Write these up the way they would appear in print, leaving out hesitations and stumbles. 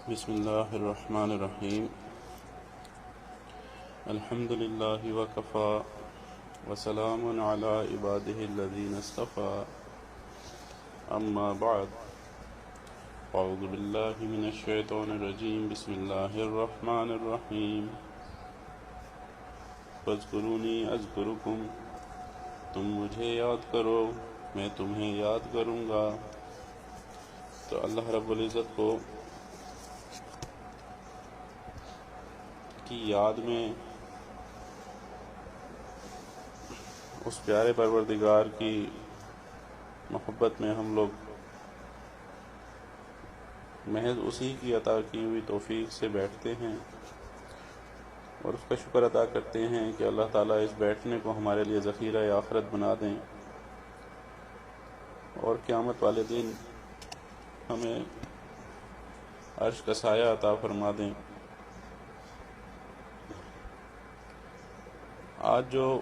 بسم اللہ الرحمن الرحیم الحمد للہ وکفى وسلام علی عبادہ الذین اصطفى اما بعد اعوذ باللہ من الشیطان الرجیم بسم اللہ الرحمن الرحیم فاذکرونی اذکرکم تم مجھے یاد کرو میں تمہیں یاد کروں گا۔ تو اللہ رب العزت کو کی یاد میں اس پیارے پروردگار کی محبت میں ہم لوگ محض اسی کی عطا کی ہوئی توفیق سے بیٹھتے ہیں اور اس کا شکر ادا کرتے ہیں کہ اللہ تعالیٰ اس بیٹھنے کو ہمارے لیے ذخیرہ آخرت بنا دیں اور قیامت والے دن ہمیں عرش کا سایہ عطا فرما دیں۔ آج جو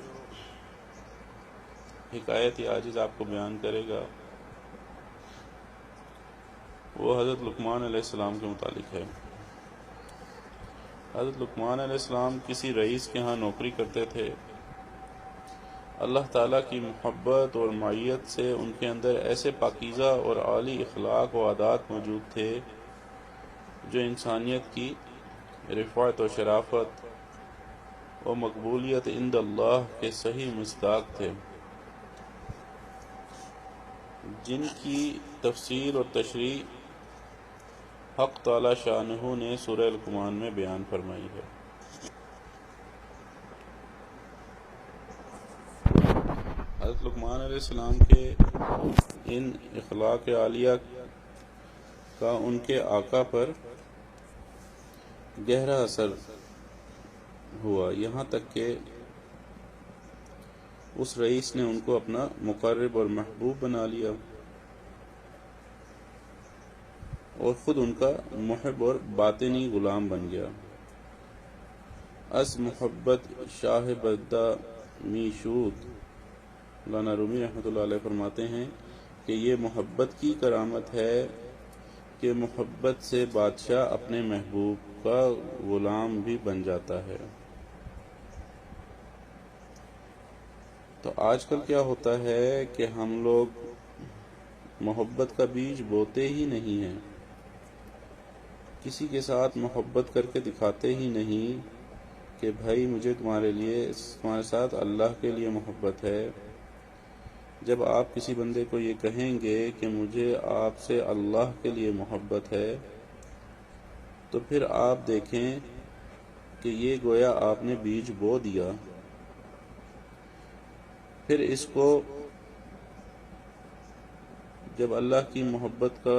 حکایت عاجز آپ کو بیان کرے گا وہ حضرت لقمان علیہ السلام کے متعلق ہے۔ حضرت لقمان علیہ السلام کسی رئیس کے ہاں نوکری کرتے تھے۔ اللہ تعالیٰ کی محبت اور معیت سے ان کے اندر ایسے پاکیزہ اور عالی اخلاق و عادات موجود تھے جو انسانیت کی رفعت و شرافت و مقبولیت عند اللہ کے صحیح مصداق تھے، جن کی تفسیر اور تشریح حق تعالی شانہ نے سورہ لقمان میں بیان فرمائی ہے۔ حضرت لقمان علیہ السلام کے ان اخلاق عالیہ کا ان کے آقا پر گہرا اثر ہوا، یہاں تک کہ اس رئیس نے ان کو اپنا مقرب اور محبوب بنا لیا اور خود ان کا محب اور باطنی غلام بن گیا۔ از محبت شاہ بدہ می شود، مولانا رومی رحمۃ اللہ علیہ فرماتے ہیں کہ یہ محبت کی کرامت ہے کہ محبت سے بادشاہ اپنے محبوب کا غلام بھی بن جاتا ہے۔ تو آج کل کیا ہوتا ہے کہ ہم لوگ محبت کا بیج بوتے ہی نہیں ہیں، کسی کے ساتھ محبت کر کے دکھاتے ہی نہیں کہ بھائی مجھے تمہارے ساتھ اللہ کے لیے محبت ہے۔ جب آپ کسی بندے کو یہ کہیں گے کہ مجھے آپ سے اللہ کے لیے محبت ہے، تو پھر آپ دیکھیں کہ یہ گویا آپ نے بیج بو دیا۔ پھر اس کو جب اللہ کی محبت کا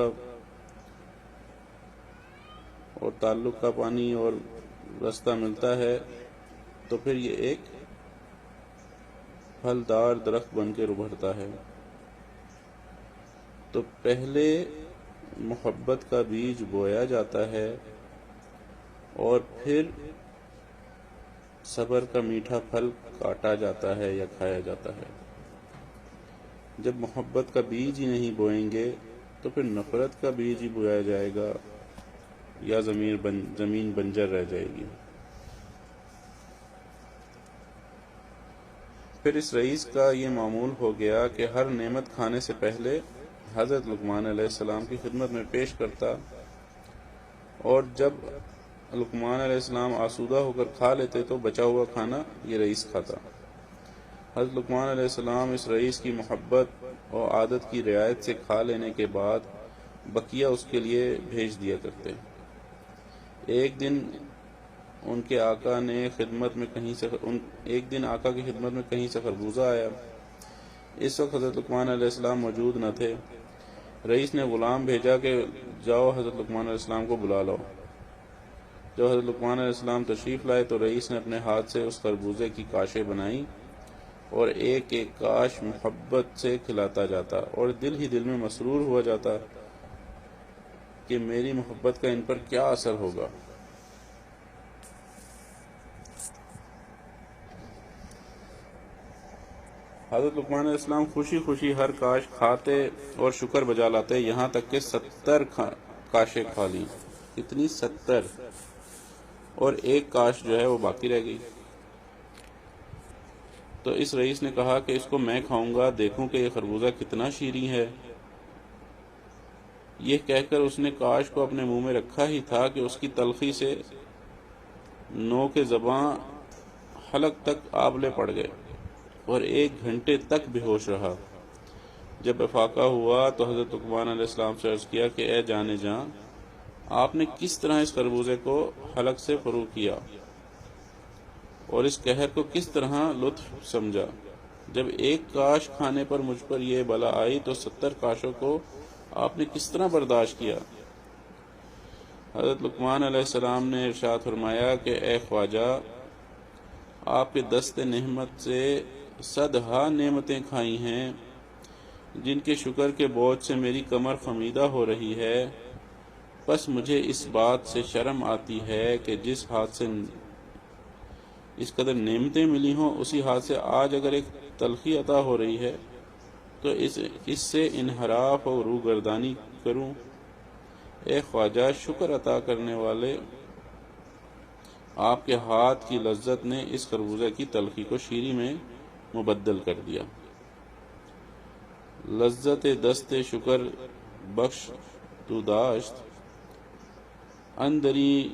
اور تعلق کا پانی اور رستہ ملتا ہے تو پھر یہ ایک پھلدار درخت بن کے ابھرتا ہے۔ تو پہلے محبت کا بیج بویا جاتا ہے اور پھر صبر کا میٹھا پھل کاٹا جاتا ہے یا کھایا جاتا ہے۔ جب محبت کا بیج ہی نہیں بوئیں گے تو پھر نفرت کا بیج ہی بویا جائے گا یا زمین بنجر رہ جائے گی۔ پھر اس رئیس کا یہ معمول ہو گیا کہ ہر نعمت کھانے سے پہلے حضرت لقمان علیہ السلام کی خدمت میں پیش کرتا، اور جب لقمان علیہ السلام آسودہ ہو کر کھا لیتے تو بچا ہوا کھانا یہ رئیس کھاتا۔ حضرت لقمان علیہ السلام اس رئیس کی محبت اور عادت کی رعایت سے کھا لینے کے بعد بقیہ اس کے لیے بھیج دیا کرتے۔ ایک دن آقا کی خدمت میں کہیں سے خربوزہ آیا۔ اس وقت حضرت لقمان علیہ السلام موجود نہ تھے۔ رئیس نے غلام بھیجا کہ جاؤ حضرت لقمان علیہ السلام کو بلا لاؤ۔ جب حضرت لقمان علیہ السلام تشریف لائے تو رئیس نے اپنے ہاتھ سے اس خربوزے کی کاشیں بنائیں اور ایک ایک کاش محبت سے کھلاتا جاتا اور دل ہی دل میں مسرور ہوا جاتا کہ میری محبت کا ان پر کیا اثر ہوگا۔ حضرت لقمان علیہ السلام خوشی خوشی ہر کاش کھاتے اور شکر بجا لاتے، یہاں تک کہ 70 کاشیں کھا لیں۔ کتنی 70، اور ایک کاشت جو ہے وہ باقی رہ گئی۔ تو اس رئیس نے کہا کہ اس کو میں کھاؤں گا، دیکھوں کہ یہ خربوزہ کتنا شیریں ہے۔ یہ کہہ کر اس نے کاشت کو اپنے منہ میں رکھا ہی تھا کہ اس کی تلخی سے نوک زباں حلق تک آبلے پڑ گئے اور 1 گھنٹے تک بے ہوش رہا۔ جب افاقہ ہوا تو حضرت لقمان علیہ السلام سے عرض کیا کہ اے جان جاں، آپ نے کس طرح اس خربوزے کو حلق سے فرو کیا اور اس قہر کو کس طرح لطف سمجھا؟ جب ایک کاش کھانے پر مجھ پر یہ بلا آئی تو 70 کاشوں کو آپ نے کس طرح برداشت کیا؟ حضرت لقمان علیہ السلام نے ارشاد فرمایا کہ اے خواجہ، آپ کے دست نعمت سے 100 نعمتیں کھائی ہیں جن کے شکر کے بوجھ سے میری کمر خمیدہ ہو رہی ہے، بس مجھے اس بات سے شرم آتی ہے کہ جس ہاتھ سے اس قدر نعمتیں ملی ہوں اسی ہاتھ سے آج اگر ایک تلخی عطا ہو رہی ہے تو اس سے انحراف اور روگردانی کروں۔ اے خواجہ، شکر عطا کرنے والے، آپ کے ہاتھ کی لذت نے اس خربوزہ کی تلخی کو شیریں میں مبدل کر دیا۔ لذت دست شکر بخش تو داشت، اندری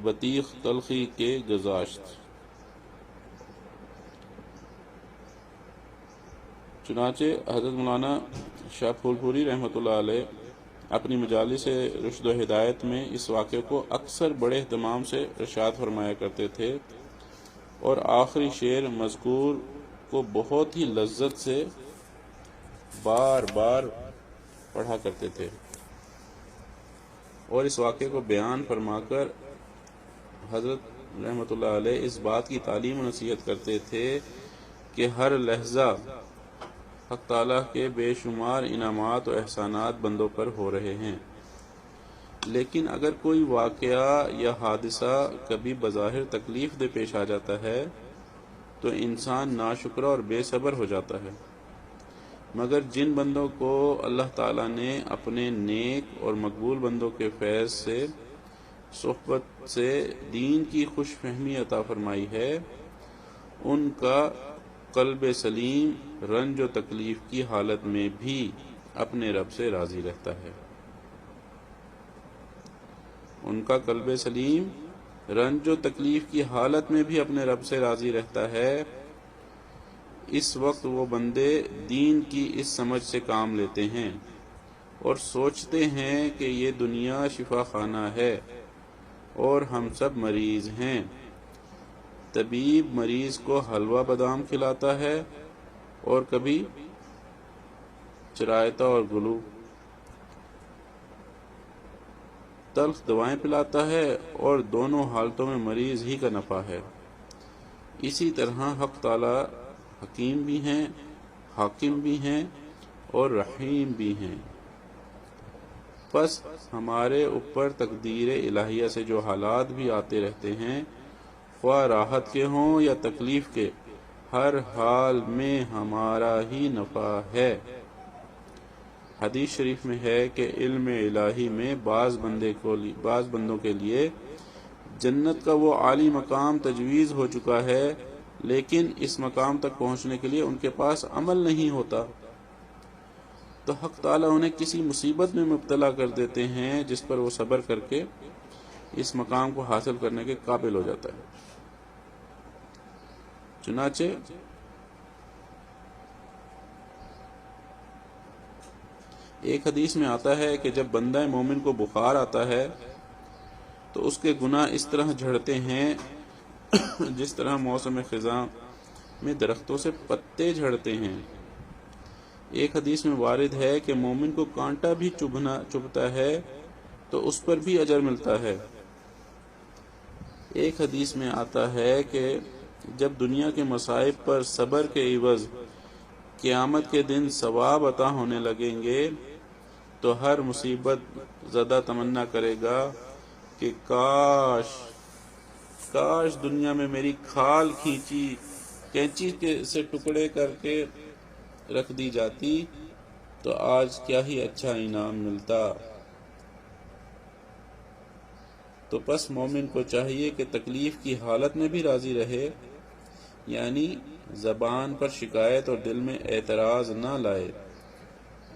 بطیخ تلخی کے گذاشت۔ چنانچہ حضرت مولانا شاہ پھول پوری رحمۃ اللہ علیہ اپنی مجالس رشد و ہدایت میں اس واقعے کو اکثر بڑے اہتمام سے ارشاد فرمایا کرتے تھے اور آخری شعر مذکور کو بہت ہی لذت سے بار بار پڑھا کرتے تھے، اور اس واقعے کو بیان فرما کر حضرت رحمۃ اللہ علیہ اس بات کی تعلیم و نصیحت کرتے تھے کہ ہر لحظہ حق تعالیٰ کے بے شمار انعامات و احسانات بندوں پر ہو رہے ہیں، لیکن اگر کوئی واقعہ یا حادثہ کبھی بظاہر تکلیف دہ پیش آ جاتا ہے تو انسان ناشکرا اور بے صبر ہو جاتا ہے، مگر جن بندوں کو اللہ تعالیٰ نے اپنے نیک اور مقبول بندوں کے فیض سے صحبت سے دین کی خوش فہمی عطا فرمائی ہے، ان کا قلب سلیم رنج و تکلیف کی حالت میں بھی اپنے رب سے راضی رہتا ہے۔ ان کا قلب سلیم رنج و تکلیف کی حالت میں بھی اپنے رب سے راضی رہتا ہے۔ اس وقت وہ بندے دین کی اس سمجھ سے کام لیتے ہیں اور سوچتے ہیں کہ یہ دنیا شفا خانہ ہے اور ہم سب مریض ہیں۔ طبیب مریض کو حلوہ بادام کھلاتا ہے اور کبھی چرائتا اور گلو، تلخ دوائیں پلاتا ہے، اور دونوں حالتوں میں مریض ہی کا نفع ہے۔ اسی طرح حق تعالی حکیم بھی ہیں، حاکم بھی ہیں اور رحیم بھی ہیں۔ پس ہمارے اوپر تقدیر الہیہ سے جو حالات بھی آتے رہتے ہیں، خواہ راحت کے ہوں یا تکلیف کے، ہر حال میں ہمارا ہی نفع ہے۔ حدیث شریف میں ہے کہ علم الہی میں بعض بندوں کے لیے جنت کا وہ عالی مقام تجویز ہو چکا ہے، لیکن اس مقام تک پہنچنے کے لیے ان کے پاس عمل نہیں ہوتا، تو حق تعالیٰ انہیں کسی مصیبت میں مبتلا کر دیتے ہیں جس پر وہ صبر کر کے اس مقام کو حاصل کرنے کے قابل ہو جاتا ہے۔ چنانچہ ایک حدیث میں آتا ہے کہ جب بندہ مومن کو بخار آتا ہے تو اس کے گناہ اس طرح جھڑتے ہیں جس طرح موسم خزاں میں درختوں سے پتے جھڑتے ہیں۔ ایک حدیث میں وارد ہے کہ مومن کو کانٹا بھی چبھتا ہے تو اس پر بھی اجر ملتا ہے۔ ایک حدیث میں آتا ہے کہ جب دنیا کے مصائب پر صبر کے عوض قیامت کے دن ثواب عطا ہونے لگیں گے تو ہر مصیبت زدہ تمنا کرے گا کہ کاش دنیا میں میری کھال کینچی سے ٹکڑے کر کے رکھ دی جاتی تو آج کیا ہی اچھا انعام ملتا۔ تو پس مومن کو چاہیے کہ تکلیف کی حالت میں بھی راضی رہے، یعنی زبان پر شکایت اور دل میں اعتراض نہ لائے،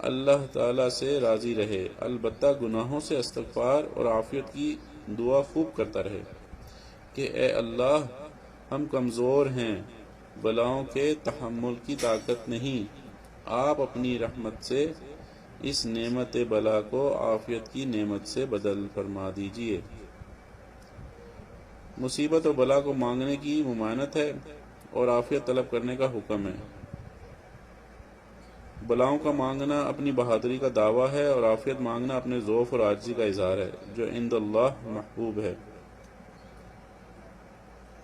اللہ تعالیٰ سے راضی رہے، البتہ گناہوں سے استغفار اور عافیت کی دعا خوب کرتا رہے کہ اے اللہ ہم کمزور ہیں، بلاؤں کے تحمل کی طاقت نہیں، آپ اپنی رحمت سے اس نعمت بلا کو عافیت کی نعمت سے بدل فرما دیجیے۔ مصیبت اور بلا کو مانگنے کی ممانعت ہے اور عافیت طلب کرنے کا حکم ہے۔ بلاؤں کا مانگنا اپنی بہادری کا دعویٰ ہے اور عافیت مانگنا اپنے ضعف اور عاجزی کا اظہار ہے، جو عند اللہ محبوب ہے۔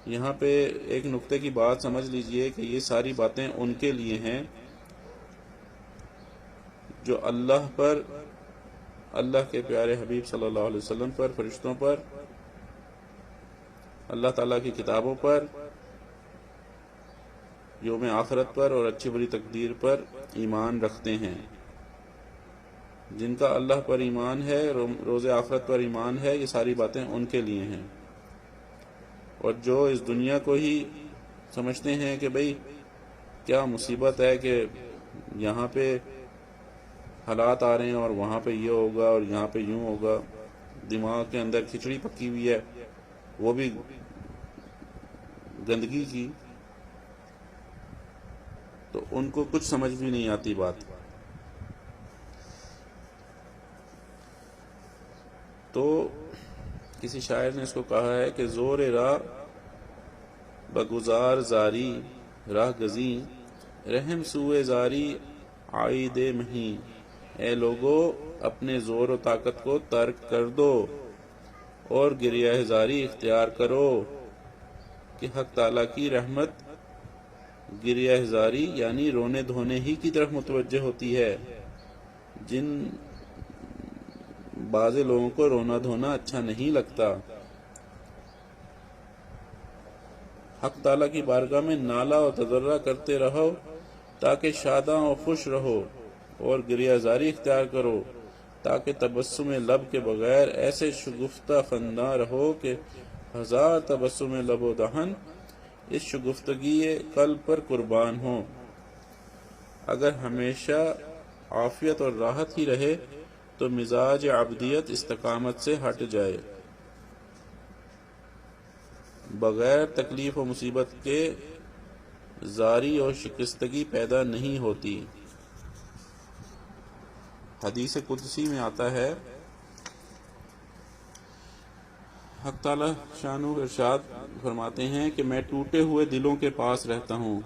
یہاں پہ ایک نقطے کی بات سمجھ لیجئے کہ یہ ساری باتیں ان کے لیے ہیں جو اللہ پر، اللہ کے پیارے حبیب صلی اللہ علیہ وسلم پر، فرشتوں پر، اللہ تعالیٰ کی کتابوں پر، یوم آخرت پر اور اچھی بری تقدیر پر ایمان رکھتے ہیں۔ جن کا اللہ پر ایمان ہے، روز آخرت پر ایمان ہے، یہ ساری باتیں ان کے لیے ہیں۔ اور جو اس دنیا کو ہی سمجھتے ہیں کہ بھئی کیا مصیبت ہے کہ یہاں پہ حالات آ رہے ہیں اور وہاں پہ یہ ہوگا اور یہاں پہ یوں ہوگا، دماغ کے اندر کھچڑی پکی ہوئی ہے، وہ بھی گندگی کی، تو ان کو کچھ سمجھ بھی نہیں آتی بات۔ تو کسی شاعر نے اس کو کہا ہے کہ زور راہ بگزار زاری راہ گزیں، رحم سوئے زاری عائد مہین، اے لوگو اپنے زور و طاقت کو ترک کر دو اور گریہ زاری اختیار کرو، کہ حق تعالیٰ کی رحمت گریہ زاری یعنی رونے دھونے ہی کی طرف متوجہ ہوتی ہے۔ جن بعض لوگوں کو رونا دھونا اچھا نہیں لگتا، حق تعالیٰ کی بارگاہ میں نالہ و تضرع کرتے رہو تاکہ شاداں و خوش رہو، اور گریہ زاری اختیار کرو تاکہ تبسم لب کے بغیر ایسے شگفتہ خنداں رہو کہ ہزار تبسم لب و دہن اس شگفتگی قلب پر قربان ہو۔ اگر ہمیشہ عافیت اور راحت ہی رہے تو مزاج عبدیت استقامت سے ہٹ جائے، بغیر تکلیف و مصیبت کے زاری اور شکستگی پیدا نہیں ہوتی۔ حدیث قدسی میں آتا ہے، حق تعالی شانہ ارشاد فرماتے ہیں کہ میں ٹوٹے ہوئے دلوں کے پاس رہتا ہوں،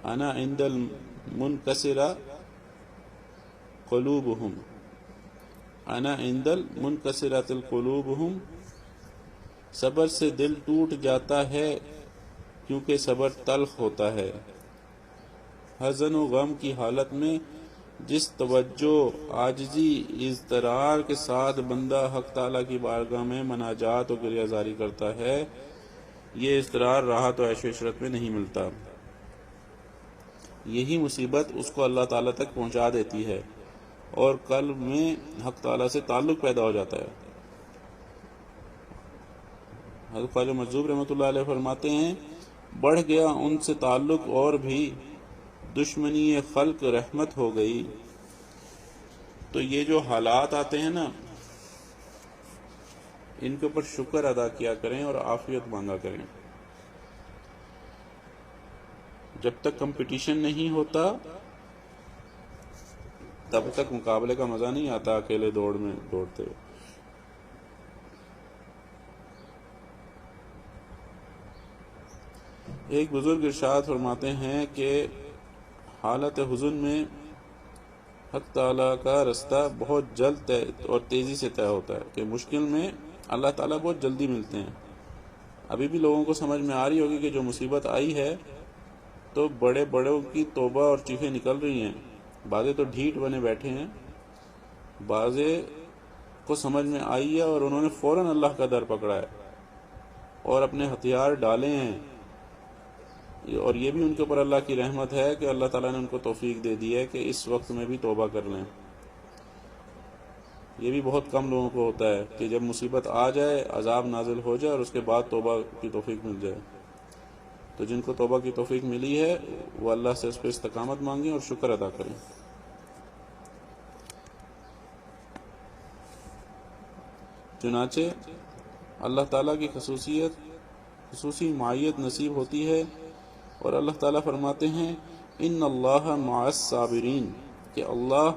انا عند المنکسرہ قلوبہم، انا عند المنکسرۃ القلوبہم، صبر سے دل ٹوٹ جاتا ہے کیونکہ صبر تلخ ہوتا ہے۔ حزن و غم کی حالت میں جس توجہ، عاجزی، اضطرار کے ساتھ بندہ حق تعالیٰ کی بارگاہ میں مناجات و گریہ زاری کرتا ہے، یہ اضطرار راحت و عیش و عشرت میں نہیں ملتا۔ یہی مصیبت اس کو اللہ تعالیٰ تک پہنچا دیتی ہے اور قلب میں حق تعالیٰ سے تعلق پیدا ہو جاتا ہے۔ حضرت خواجہ مجذوب رحمۃ اللہ علیہ فرماتے ہیں، بڑھ گیا ان سے تعلق اور بھی دشمنی خلق رحمت ہو گئی۔ تو یہ جو حالات آتے ہیں نا، ان کے اوپر شکر ادا کیا کریں اور عافیت مانگا کریں۔ جب تک کمپٹیشن نہیں ہوتا تب تک مقابلے کا مزہ نہیں آتا، اکیلے دوڑ میں دوڑتے ہوئے۔ ایک بزرگ ارشاد فرماتے ہیں کہ حالت حزن میں حق تعالیٰ کا رستہ بہت جلد اور تیزی سے طے ہوتا ہے، کہ مشکل میں اللہ تعالیٰ بہت جلدی ملتے ہیں۔ ابھی بھی لوگوں کو سمجھ میں آ رہی ہوگی کہ جو مصیبت آئی ہے تو بڑے بڑوں کی توبہ اور چیخیں نکل رہی ہیں، بعضے تو ڈھیٹ بنے بیٹھے ہیں، بعضے کو سمجھ میں آئی ہے اور انہوں نے فوراً اللہ کا در پکڑا ہے اور اپنے ہتھیار ڈالے ہیں، اور یہ بھی ان کے اوپر اللہ کی رحمت ہے کہ اللہ تعالیٰ نے ان کو توفیق دے دی ہے کہ اس وقت میں بھی توبہ کر لیں۔ یہ بھی بہت کم لوگوں کو ہوتا ہے کہ جب مصیبت آ جائے، عذاب نازل ہو جائے اور اس کے بعد توبہ کی توفیق مل جائے۔ تو جن کو توبہ کی توفیق ملی ہے وہ اللہ سے اس پہ استقامت مانگیں اور شکر ادا کریں۔ چنانچہ اللہ تعالیٰ کی خصوصی معیت نصیب ہوتی ہے، اور اللہ تعالیٰ فرماتے ہیں ان اللہ مع الصابرین، کہ اللہ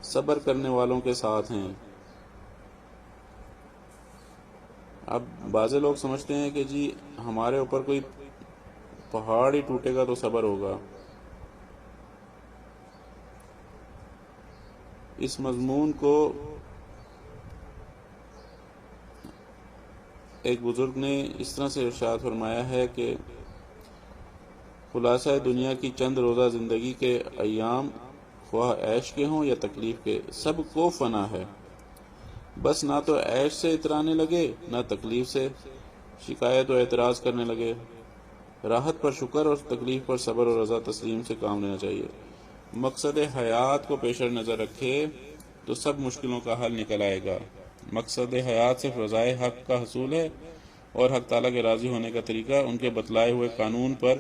صبر کرنے والوں کے ساتھ ہیں۔ اب بعض لوگ سمجھتے ہیں کہ جی ہمارے اوپر کوئی پہاڑ ہی ٹوٹے گا تو صبر ہوگا۔ اس مضمون کو ایک بزرگ نے اس طرح سے ارشاد فرمایا ہے کہ خلاصہ دنیا کی چند روزہ زندگی کے ایام، خواہ عیش کے ہوں یا تکلیف کے، سب کو فنا ہے۔ بس نہ تو عیش سے اترانے لگے، نہ تکلیف سے شکایت و اعتراض کرنے لگے۔ راحت پر شکر اور تکلیف پر صبر اور رضا تسلیم سے کام لینا چاہیے۔ مقصد حیات کو پیش نظر رکھے تو سب مشکلوں کا حل نکل آئے گا۔ مقصد حیات صرف رضائے حق کا حصول ہے، اور حق تعالیٰ کے راضی ہونے کا طریقہ ان کے بتلائے ہوئے قانون پر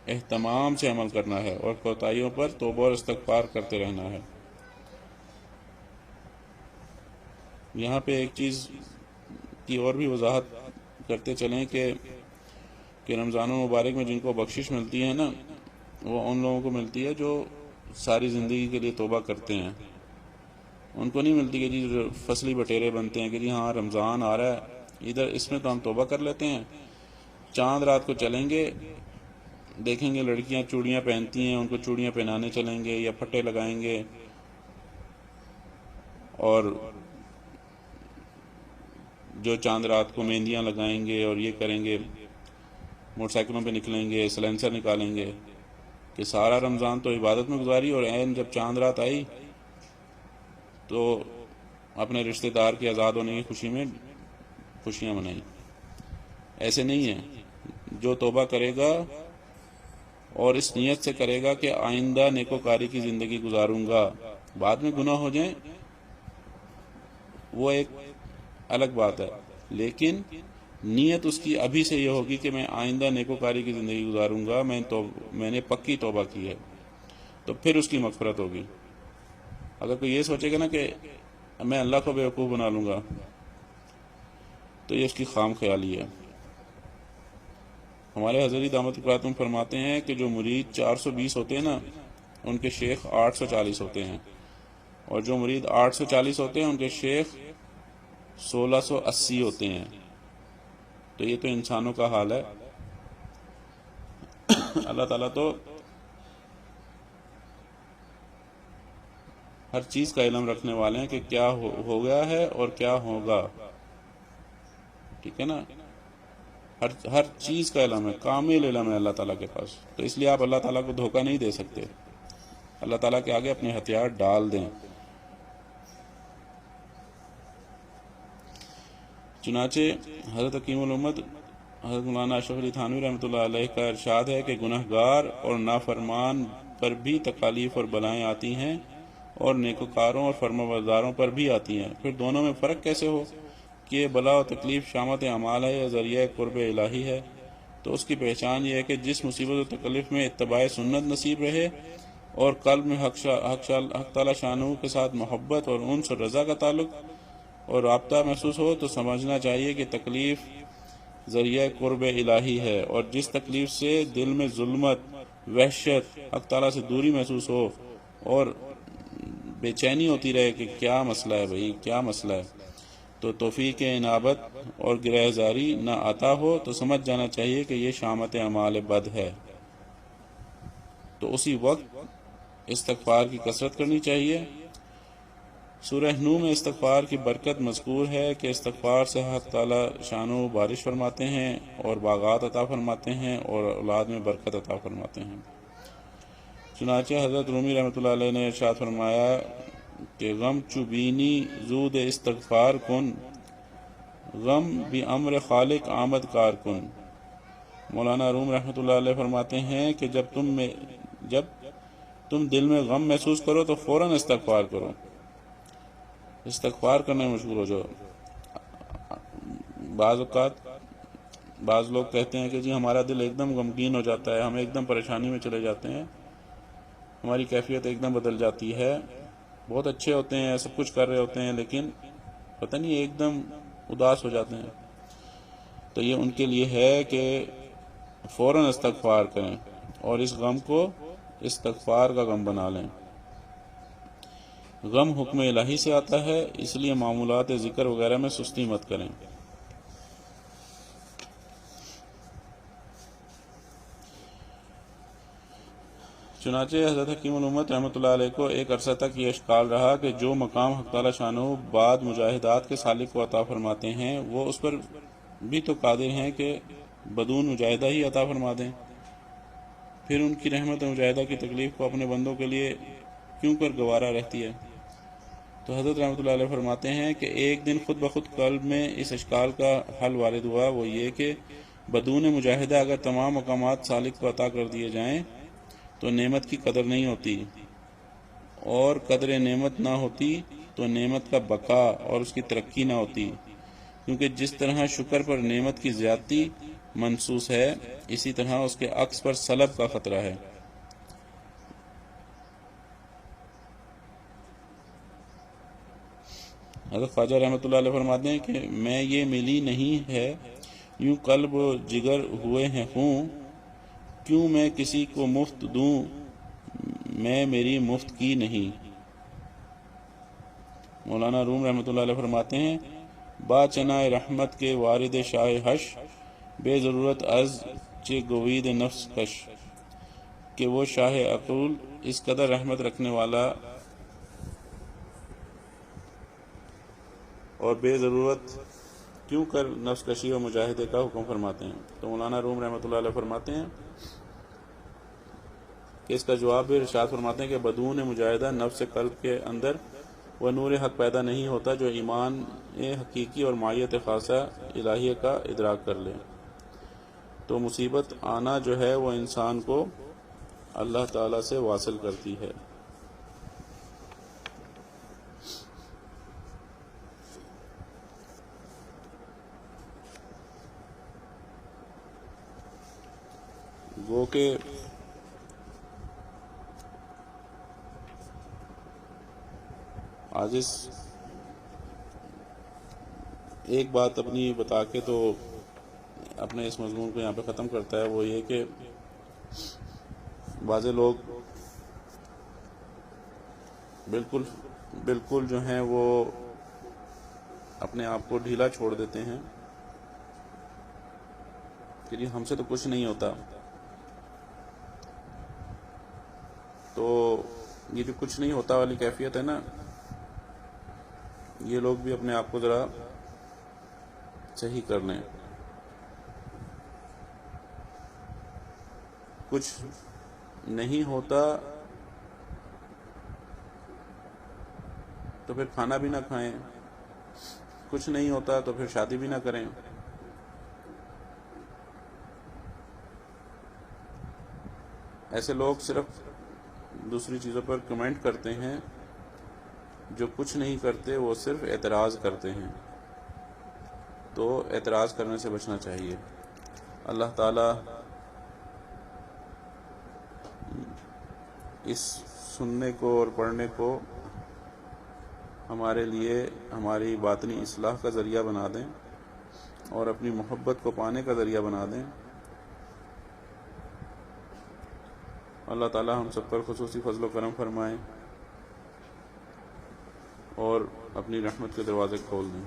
اہتمام سے عمل کرنا ہے، اور کوتاہیوں پر توبہ اور استغفار کرتے رہنا ہے۔ یہاں پہ ایک چیز کی اور بھی وضاحت کرتے چلیں کہ رمضان المبارک میں جن کو بخشش ملتی ہے نا، وہ ان لوگوں کو ملتی ہے جو ساری زندگی کے لیے توبہ کرتے ہیں۔ ان کو نہیں ملتی کہ جی فصلی بٹیرے بنتے ہیں کہ جی ہاں رمضان آ رہا ہے، ادھر اس میں تو ہم توبہ کر لیتے ہیں، چاند رات کو چلیں گے، دیکھیں گے لڑکیاں چوڑیاں پہنتی ہیں، ان کو چوڑیاں پہنانے چلیں گے یا پھٹے لگائیں گے، اور جو چاند رات کو مہندیاں لگائیں گے اور یہ کریں گے، موٹر سائیکلوں پہ نکلیں گے، سلنسر نکالیں گے، کہ سارا رمضان تو عبادت میں گزاری اور عین جب چاند رات آئی تو اپنے رشتہ دار کے آزاد ہونے کی خوشی میں خوشیاں منائیں۔ ایسے نہیں ہے۔ جو توبہ کرے گا اور اس نیت سے کرے گا کہ آئندہ نیکوکاری کی زندگی گزاروں گا، بعد میں گناہ ہو جائیں وہ ایک الگ بات ہے، لیکن نیت اس کی ابھی سے یہ ہوگی کہ میں آئندہ نیکوکاری کی زندگی گزاروں گا، میں نے پکی توبہ کی ہے، تو پھر اس کی مغفرت ہوگی۔ اگر کوئی یہ سوچے گا نا کہ میں اللہ کو بیوقوف بنا لوں گا، تو یہ اس کی خام خیالی ہے۔ ہمارے حضرت دامت البرکاتہ فرماتے ہیں کہ جو مرید 420 ہوتے ہیں نا، ان کے شیخ 840 ہوتے ہیں، اور جو مرید 840 ہوتے ہیں ان کے شیخ 1680 ہوتے ہیں۔ تو یہ تو انسانوں کا حال ہے۔ اللہ تعالیٰ تو ہر چیز کا علم رکھنے والے ہیں کہ کیا ہو گیا ہے اور کیا ہوگا، ٹھیک ہے نا، ہر چیز کا علم ہے، کامل علم ہے اللہ تعالیٰ کے پاس۔ تو اس لیے آپ اللہ تعالیٰ کو دھوکہ نہیں دے سکتے، اللہ تعالیٰ کے آگے اپنے ہتھیار ڈال دیں۔ چنانچہ حضرت حکیم الامت حضرت مولانا اشرف علی تھانوی رحمۃ اللہ علیہ کا ارشاد ہے کہ گنہگار اور نافرمان پر بھی تکالیف اور بلائیں آتی ہیں، اور نیکوکاروں اور فرمانبرداروں پر بھی آتی ہیں، پھر دونوں میں فرق کیسے ہو کہ یہ بلا و تکلیف شامت اعمال ہے یا ذریعہ قرب الہی ہے؟ تو اس کی پہچان یہ ہے کہ جس مصیبت و تکلیف میں اتباع سنت نصیب رہے اور قلب میں حق تعالی شانہ کے ساتھ محبت اور انس اور رضا کا تعلق اور رابطہ محسوس ہو، تو سمجھنا چاہیے کہ تکلیف ذریعہ قرب الہی ہے، اور جس تکلیف سے دل میں ظلمت، وحشت، حق تعالیٰ سے دوری محسوس ہو اور بے چینی ہوتی رہے کہ کیا مسئلہ ہے بھائی، کیا مسئلہ ہے، تو توفیق انابت اور گرہ زاری نہ عطا ہو، تو سمجھ جانا چاہیے کہ یہ شامت اعمال بد ہے۔ تو اسی وقت استغفار کی کثرت کرنی چاہیے۔ سورہ نوح میں استغفار کی برکت مذکور ہے کہ استغفار سے حق تعالی شانہ بارش فرماتے ہیں اور باغات عطا فرماتے ہیں اور اولاد میں برکت عطا فرماتے ہیں۔ چنانچہ حضرت رومی رحمۃ اللہ علیہ نے ارشاد فرمایا کہ غم چوبینی زود استغفار کن، غم بھی امر خالق آمد کار کن۔ مولانا روم رحمۃ اللہ علیہ فرماتے ہیں کہ جب تم دل میں غم محسوس کرو تو فوراً استغفار کرو، استغفار کرنے میں مشغول ہو جاؤ۔ بعض اوقات بعض لوگ کہتے ہیں کہ جی ہمارا دل ایک دم غمگین ہو جاتا ہے، ہم ایک دم پریشانی میں چلے جاتے ہیں، ہماری کیفیت ایک دم بدل جاتی ہے، بہت اچھے ہوتے ہیں، سب کچھ کر رہے ہوتے ہیں، لیکن پتہ نہیں ایک دم اداس ہو جاتے ہیں۔ تو یہ ان کے لیے ہے کہ فوراً استغفار کریں اور اس غم کو استغفار کا غم بنا لیں۔ غم حکم الہی سے آتا ہے، اس لیے معمولات ذکر وغیرہ میں سستی مت کریں۔ چنانچہ حضرت حکیم الامت رحمۃ اللہ علیہ کو ایک عرصہ تک یہ اشکال رہا کہ جو مقام حق تعالی شانہ بعد مجاہدات کے سالک کو عطا فرماتے ہیں وہ اس پر بھی تو قادر ہیں کہ بدون مجاہدہ ہی عطا فرما دیں، پھر ان کی رحمت مجاہدہ کی تکلیف کو اپنے بندوں کے لیے کیوں کر گوارا رہتی ہے؟ تو حضرت رحمۃ اللہ علیہ فرماتے ہیں کہ ایک دن خود بخود قلب میں اس اشکال کا حل وارد ہوا، وہ یہ کہ بدون مجاہدہ اگر تمام مقامات سالک کو عطا کر دیے جائیں تو نعمت کی قدر نہیں ہوتی، اور قدر نعمت نہ ہوتی تو نعمت کا بقا اور اس کی ترقی نہ ہوتی، کیونکہ جس طرح شکر پر نعمت کی زیادتی منصوص ہے اسی طرح اس کے عکس پر سلب کا خطرہ ہے۔ حضرت خواجہ رحمۃ اللہ علیہ فرماتے ہیں کہ میں یہ ملی نہیں ہے، یوں قلب و جگر ہوئے ہیں خوں، کیوں میں کسی کو مفت دوں، میں میری مفت کی نہیں۔ مولانا روم رحمۃ اللہ علیہ فرماتے ہیں با چنائے رحمت کے وارد شاہ حش، بے ضرورت از چہ گوید نفس کش، کہ وہ شاہ عقول اس قدر رحمت رکھنے والا اور بے ضرورت کیوں کر نفس کشی و مجاہدے کا حکم فرماتے ہیں۔ تو مولانا روم رحمۃ اللہ علیہ فرماتے ہیں کہ اس کا جواب بھی ارشاد فرماتے ہیں کہ بدون مجاہدہ نفس قلب کے اندر وہ نور حق پیدا نہیں ہوتا جو ایمان حقیقی اور معیت خاصہ الہیہ کا ادراک کر لے۔ تو مصیبت آنا جو ہے وہ انسان کو اللہ تعالیٰ سے واصل کرتی ہے۔ گو کہ آج ایک بات اپنی بتا کے تو اپنے اس مضمون کو یہاں پہ ختم کرتا ہے، وہ یہ کہ بعض لوگ بالکل جو ہیں وہ اپنے آپ کو ڈھیلا چھوڑ دیتے ہیں کہ جی ہم سے تو کچھ نہیں ہوتا۔ تو یہ جو کچھ نہیں ہوتا والی کیفیت ہے نا، یہ لوگ بھی اپنے آپ کو ذرا صحیح کر لیں۔ کچھ نہیں ہوتا تو پھر کھانا بھی نہ کھائیں، کچھ نہیں ہوتا تو پھر شادی بھی نہ کریں۔ ایسے لوگ صرف دوسری چیزوں پر کمنٹ کرتے ہیں، جو کچھ نہیں کرتے وہ صرف اعتراض کرتے ہیں۔ تو اعتراض کرنے سے بچنا چاہیے۔ اللہ تعالیٰ اس سننے کو اور پڑھنے کو ہمارے لیے ہماری باطنی اصلاح کا ذریعہ بنا دیں اور اپنی محبت کو پانے کا ذریعہ بنا دیں۔ اللہ تعالیٰ ہم سب پر خصوصی فضل و کرم فرمائیں اور اپنی رحمت کے دروازے کھول دیں۔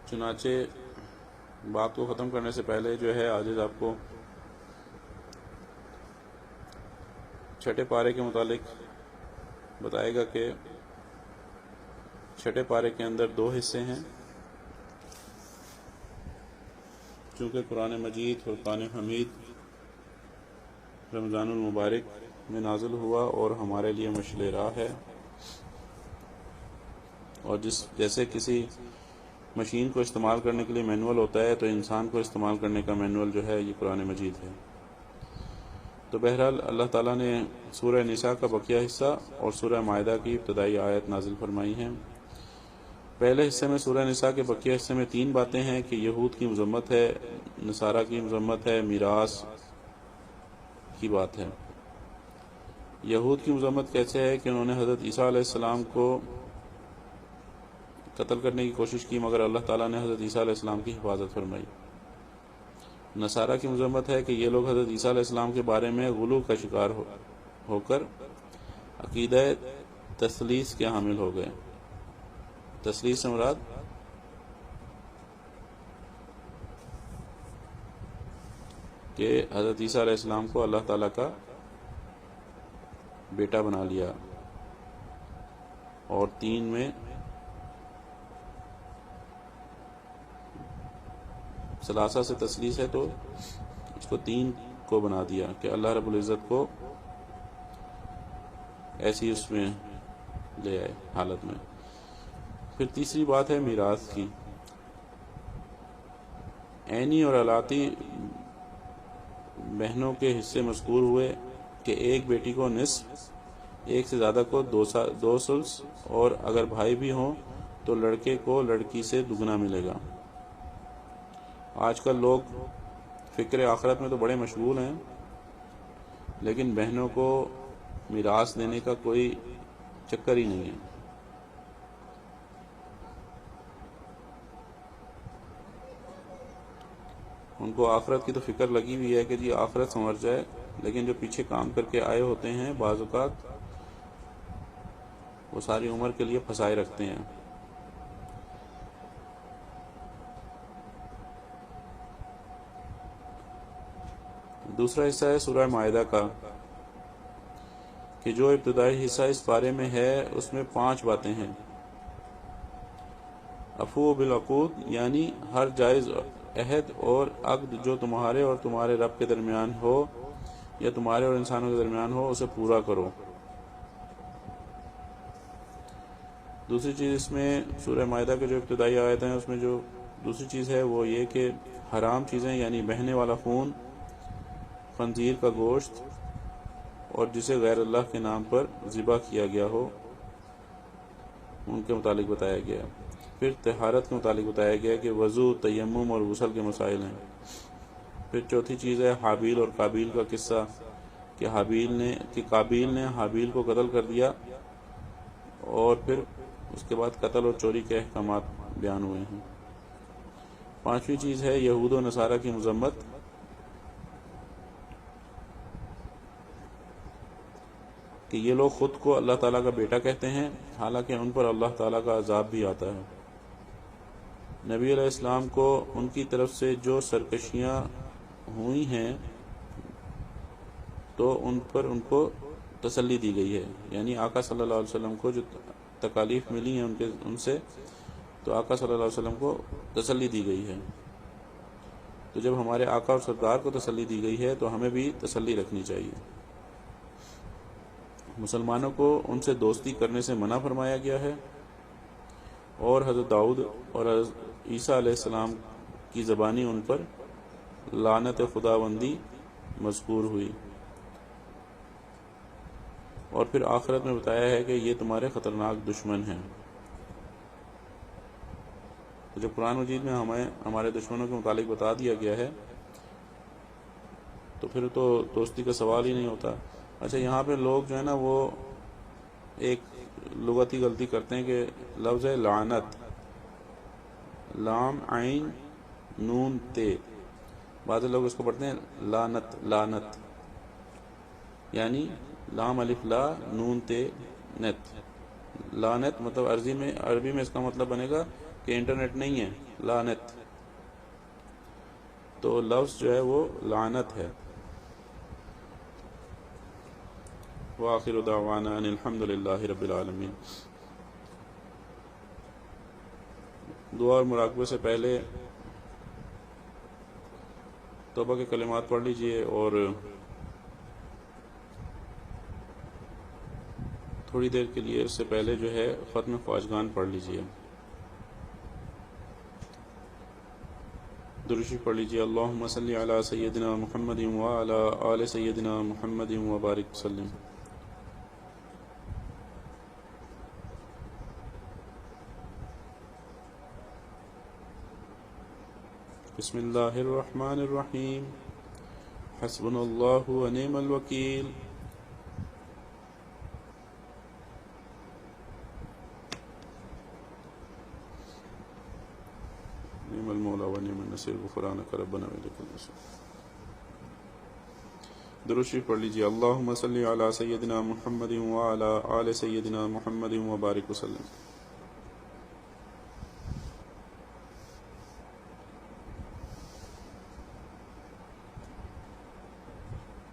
چنانچہ بات کو ختم کرنے سے پہلے جو ہے آج آپ کو چھٹے پارے کے متعلق بتائے گا کہ چھٹے پارے کے اندر 2 حصے ہیں۔ چونکہ قرآن مجید فرقان حمید رمضان المبارک میں نازل ہوا اور ہمارے لیے مشعل راہ ہے، اور جیسے کسی مشین کو استعمال کرنے کے لیے مینول ہوتا ہے، تو انسان کو استعمال کرنے کا مینول جو ہے یہ قرآن مجید ہے۔ تو بہرحال اللہ تعالیٰ نے سورہ نساء کا بقیہ حصہ اور سورہ مائدہ کی ابتدائی آیت نازل فرمائی ہیں۔ پہلے حصے میں سورہ نساء کے بقیہ حصے میں 3 باتیں ہیں کہ یہود کی مذمت ہے، نصارہ کی مذمت ہے، میراث کی بات ہے۔ یہود کی مذمت کیسے ہے کہ انہوں نے حضرت عیسیٰ علیہ السلام کو قتل کرنے کی کوشش کی، مگر اللہ تعالیٰ نے حضرت عیسیٰ علیہ السلام کی حفاظت فرمائی۔ نصارہ کی مذمت ہے کہ یہ لوگ حضرت عیسیٰ علیہ السلام کے بارے میں غلو کا شکار ہو کر عقیدہ تثلیث کے حامل ہو گئے۔ تثلیث سے مراد کہ حضرت عیسیٰ علیہ السلام کو اللہ تعالیٰ کا بیٹا بنا لیا، اور 3 میں ثلاثہ سے تثلیث ہے تو اس کو 3 کو بنا دیا کہ اللہ رب العزت کو ایسی اس میں لے آئے حالت میں۔ پھر تیسری بات ہے میراث کی۔ عینی اور علاتی بہنوں کے حصے مذکور ہوئے کہ ایک بیٹی کو نصف، ایک سے زیادہ کو 2 ثلث، اور اگر بھائی بھی ہوں تو لڑکے کو لڑکی سے دگنا ملے گا۔ آج کل لوگ فکر آخرت میں تو بڑے مشغول ہیں، لیکن بہنوں کو میراث دینے کا کوئی چکر ہی نہیں ہے۔ ان کو آخرت کی تو فکر لگی ہوئی ہے کہ جی آخرت سنور جائے، لیکن جو پیچھے کام کر کے آئے ہوتے ہیں بعض اوقات وہ ساری عمر کے لیے پھنسائے رکھتے ہیں۔ دوسرا حصہ ہے سورہ مائدہ کا، کہ جو ابتدائی حصہ اس بارے میں ہے اس میں 5 باتیں ہیں۔ عفو بالعقود، یعنی ہر جائز عہد اور عقد جو تمہارے اور تمہارے رب کے درمیان ہو یا تمہارے اور انسانوں کے درمیان ہو، اسے پورا کرو۔ دوسری چیز اس میں سورہ مائدہ کے جو ابتدائی آیت ہیں اس میں جو دوسری چیز ہے وہ یہ کہ حرام چیزیں یعنی بہنے والا خون، خنزیر کا گوشت اور جسے غیر اللہ کے نام پر ذبح کیا گیا ہو ان کے متعلق بتایا گیا۔ پھر طہارت کے متعلق بتایا گیا کہ وضو، تیمم اور غسل کے مسائل ہیں۔ پھر چوتھی چیز ہے حابیل اور قابیل کا قصہ، کہ قابیل نے حابیل کو قتل کر دیا، اور پھر اس کے بعد قتل اور چوری کے احکامات بیان ہوئے ہیں۔ 5ویں چیز ہے یہود و نصارہ کی مذمت، کہ یہ لوگ خود کو اللہ تعالیٰ کا بیٹا کہتے ہیں، حالانکہ ان پر اللہ تعالیٰ کا عذاب بھی آتا ہے۔ نبی علیہ السلام کو ان کی طرف سے جو سرکشیاں ہوئی ہیں تو ان پر ان کو تسلی دی گئی ہے، یعنی آقا صلی اللہ علیہ وسلم کو جو تکالیف ملی ہیں ان سے، تو آقا صلی اللہ علیہ وسلم کو تسلی دی گئی ہے۔ تو جب ہمارے آقا اور سردار کو تسلی دی گئی ہے تو ہمیں بھی تسلی رکھنی چاہیے۔ مسلمانوں کو ان سے دوستی کرنے سے منع فرمایا گیا ہے، اور حضرت داؤد اور حضرت عیسیٰ علیہ السلام کی زبانی ان پر لعنت خداوندی مذکور ہوئی، اور پھر آخرت میں بتایا ہے کہ یہ تمہارے خطرناک دشمن ہیں۔ جب قرآن مجید میں ہمیں ہمارے دشمنوں کے متعلق بتا دیا گیا ہے تو پھر تو دوستی کا سوال ہی نہیں ہوتا۔ اچھا، یہاں پہ لوگ جو ہے نا وہ ایک لغتی غلطی کرتے ہیں کہ لفظ ہے لعنت، لام عین نون تے، بعض لوگ اس کو پڑھتے ہیں لعنت، لعنت، یعنی لام الف لا نون تے نت، لعنت مطلب عربی میں اس کا مطلب بنے گا کہ انٹرنیٹ نہیں ہے، لعنت، تو لفظ جو ہے وہ لعنت ہے۔ وآخر دعوانا ان الحمد للہ رب العالمین۔ دعا اور مراقبے سے پہلے توبہ کے کلمات پڑھ لیجئے اور تھوڑی دیر کے لیے اس سے پہلے جو ہے ختم خواجگان پڑھ لیجئے۔ درود شریف پڑھ لیجیے اللہم صلی علی سیدنا محمد وعلی آل سیدنا محمد وبارک وسلم۔ بسم اللہ الرحمن الرحیم، حسبنا اللہ ونعم الوکیل۔ نعم المولا ونعم النصیر، غفرانک ربنا والیک النصیر۔ درود شریف پڑھ لیجیے اللہم صلی علی سیدنا محمد وعلی آل سیدنا محمد وبارک وسلم۔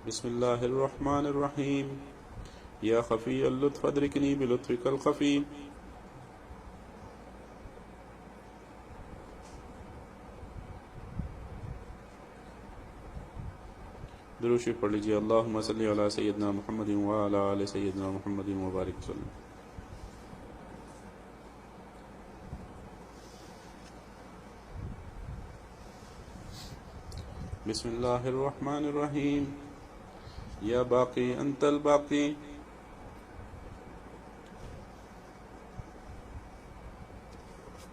بسم اللہ الرحمن الرحیم، یا خفی اللطف ادرکنی بلطفک الخفی۔ درود شریف پڑھ لیجیے اللہم صلی علی سیدنا محمد وعلی آل سیدنا محمد وبارک وسلم۔ بسم اللہ الرحمن الرحیم، یا باقی انت الباقی۔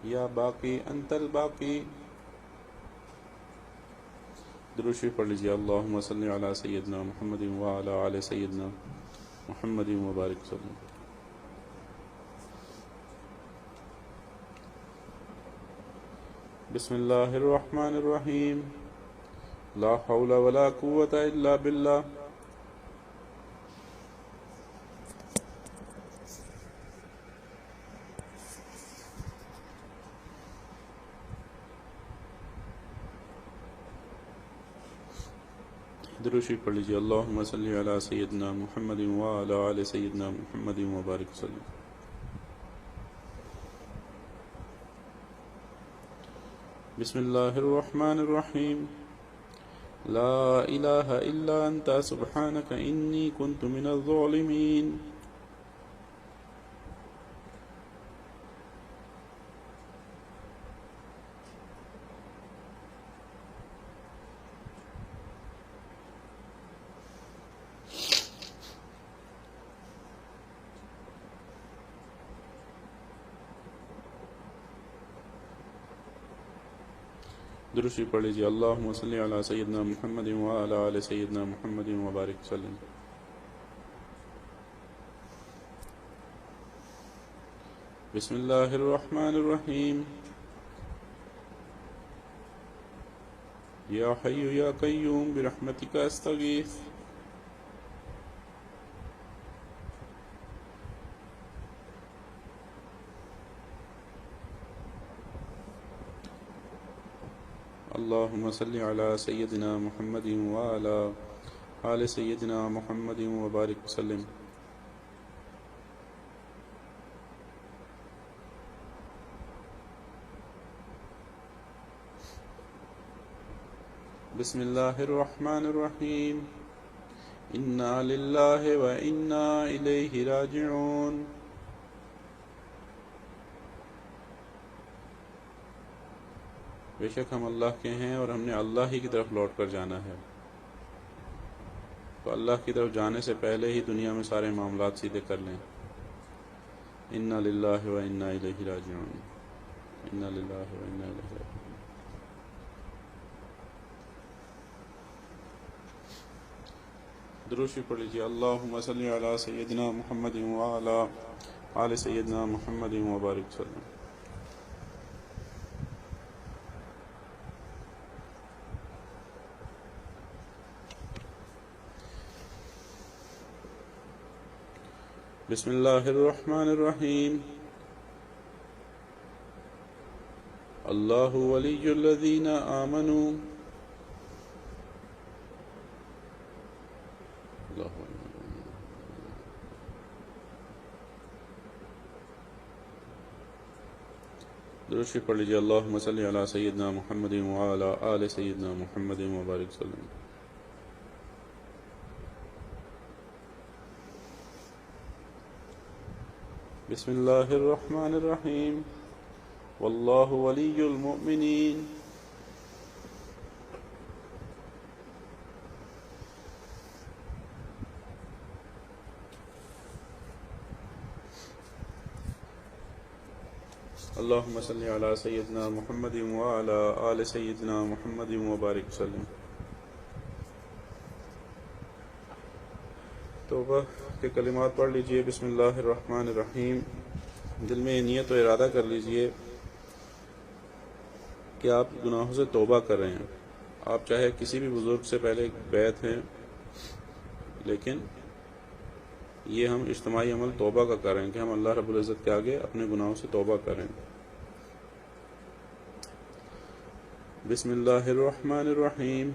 یا باقی انت الباقی۔ درود شریف پڑھ لیجیے اللہم صلی علی سیدنا محمد وعلی آل سیدنا محمد وبارک وسلم۔ بسم اللہ الرحمن الرحیم، لا حول ولا قوة الا باللہ۔ درود شریف پڑھ لیجیے اللہم صلی علی سیدنا محمد وعلی آل سیدنا محمد وبارک وسلم۔ بسم اللہ الرحمن الرحیم، لا الہ الا انت سبحانک انی کنت من الظالمین۔ درود شریف پڑھ لیجیے اللہم صلی علی سیدنا محمد وعلی آل سیدنا محمد وبارک وسلم۔ بسم اللہ الرحمن الرحیم، یا حی یا قیوم برحمتک استغیث۔ اللہم صلی علی سیدنا محمد وعلی آل سیدنا محمد وبارک وسلم۔ بسم اللہ الرحمن الرحیم، انا للہ و انا الیہ راجعون۔ بے شک ہم اللہ کے ہیں اور ہم نے اللہ ہی کی طرف لوٹ کر جانا ہے۔ تو اللہ کی طرف جانے سے پہلے ہی دنیا میں سارے معاملات سیدھے کر لیں۔ انا للہ و انا الیہ راجعون، انا للہ و انا الیہ راجعون۔ درود شریف پڑھ لیجیے اللہم صلی علی سیدنا محمد وعلی آل سیدنا محمد وبارک وسلم۔ بسم اللہ الرحمن الرحیم، اللہ ولی الذین آمنوا۔ درود شریف پڑھ لیجیے اللہم صلی علی سیدنا محمد وعلی آل سیدنا محمد وبارک وسلم۔ بسم اللہ الرحمن الرحیم، واللہ ولی المؤمنین۔ اللہم صلی علی سیدنا محمد وعلی آل سیدنا محمد وبارک وسلم۔ توبہ کے کلمات پڑھ لیجئے۔ بسم اللہ الرحمن الرحیم۔ دل میں نیت و ارادہ کر لیجئے کہ آپ گناہوں سے توبہ کر رہے ہیں۔ آپ چاہے کسی بھی بزرگ سے پہلے بیعت ہیں، لیکن یہ ہم اجتماعی عمل توبہ کا کر رہے ہیں کہ ہم اللہ رب العزت کے آگے اپنے گناہوں سے توبہ کریں۔ بسم اللہ الرحمن الرحیم۔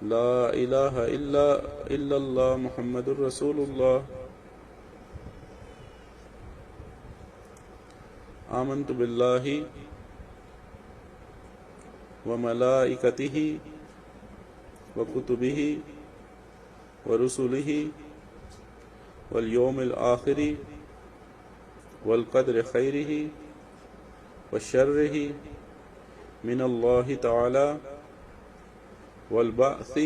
لا الہ الا اللہ محمد الرسول اللہ۔ آمنت باللہ وملائکتہ وکتبہ ورسلہ والیوم الآخر والقدر خیرہ وشرہ من اللہ تعالی والبعث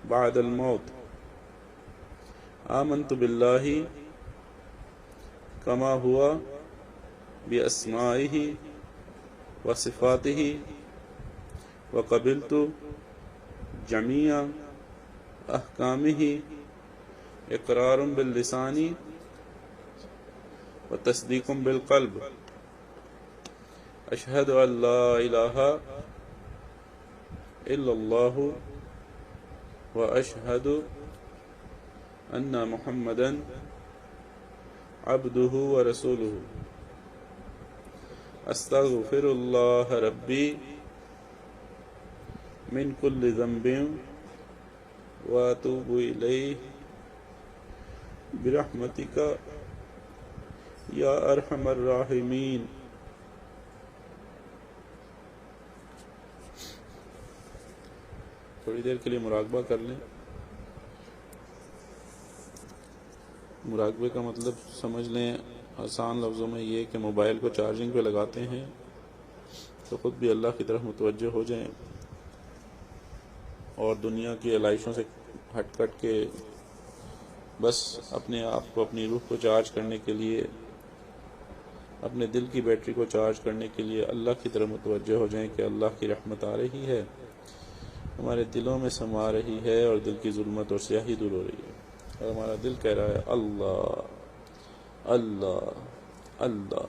بعد الموت۔ آمنت باللہ کما ہوا باسمائہ وصفاتہ وقبلت جمیع احکامہ اقرار باللسان وتصدیق بالقلب۔ اشہد ان لا الہ الا اللہ واشہد ان محمدا عبدہ ورسولہ۔ استغفر اللہ ربی من کل ذنب واتوب الیہ برحمتک یا ارحم الراحمین۔ تھوڑی دیر کے لیے مراقبہ کر لیں۔ مراقبے کا مطلب سمجھ لیں آسان لفظوں میں یہ کہ موبائل کو چارجنگ پہ لگاتے ہیں تو خود بھی اللہ کی طرف متوجہ ہو جائیں اور دنیا کی علائشوں سے ہٹ کٹ کے بس اپنے آپ کو، اپنی روح کو چارج کرنے کے لیے، اپنے دل کی بیٹری کو چارج کرنے کے لیے اللہ کی طرف متوجہ ہو جائیں کہ اللہ کی رحمت آ رہی ہے، ہمارے دلوں میں سما رہی ہے اور دل کی ظلمت اور سیاہی دور ہو رہی ہے، اور ہمارا دل کہہ رہا ہے اللہ اللہ اللہ۔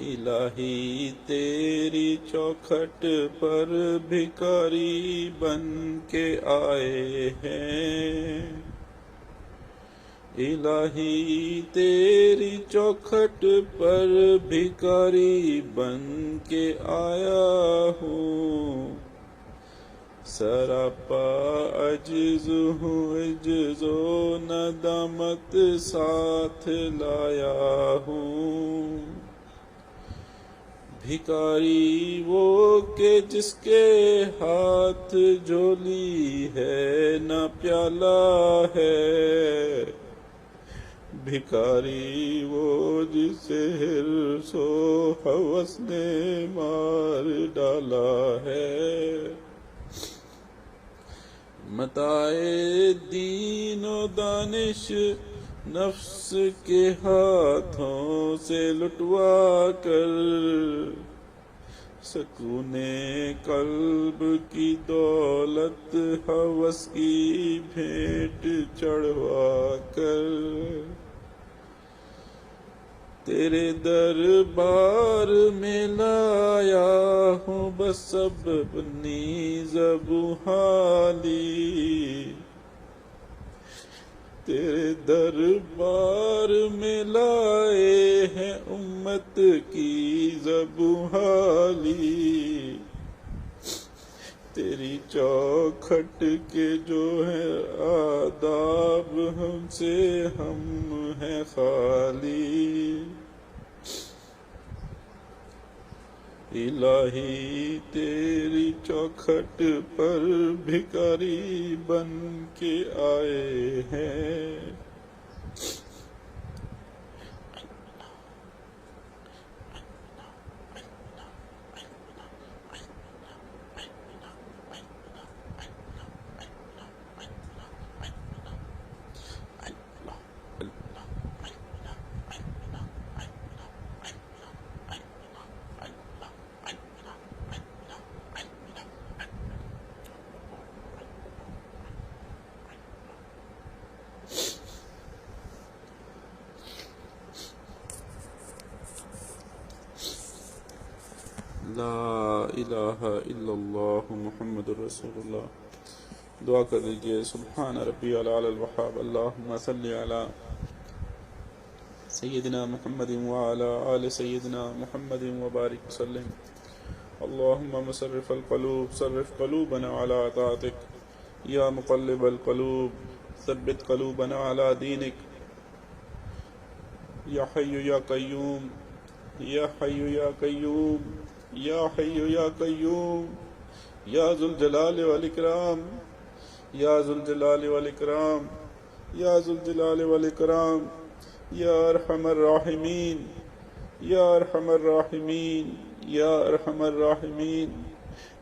الہی تیری چوکھٹ پر بھکاری بن کے آئے ہیں، الہی تیری چوکھٹ پر بھکاری بن کے آیا ہوں، سراپا عجز ہوں، عجز و ندامت ساتھ لایا ہوں، بھکاری وہ کہ جس کے ہاتھ جھولی ہے نہ پیالہ ہے، بھکاری وہ جسے حرص و ہوس نے مار ڈالا ہے، متاع دین و دانش نفس کے ہاتھوں سے لٹوا کر، سکون قلب کی دولت ہوس کی بھیٹ چڑھوا کر، تیرے دربار میں لایا ہوں بس اپنی زبوں حالی، تیرے دربار میں لائے ہیں امت کی زبوں حالی، تیری چوکھٹ کے جو ہے آداب ہم سے ہم ہیں خالی، الہی تیری چوکھٹ پر بھکاری بن کے آئے ہیں، لا الہ الا اللہ محمد رسول اللہ۔ دعا کر دیجئے، سبحان ربی العلی الوہاب، اللہم صلی علی سیدنا محمد وعلی آل سیدنا محمد وبارک وسلم، اللہم مصرف القلوب صرف قلوبنا علی طاعتک، یا مقلب القلوب ثبت قلوبنا علی دینک، یا حی یا قیوم، یا حی یا قیوم، یا حی یا قیوم، یا ذو الجلال والاکرام، یا ذو الجلال والاکرام، یا ذو الجلال والاکرام، یا ارحم الراحمین، یا ارحم الراحمین، یا ارحم الراحمین۔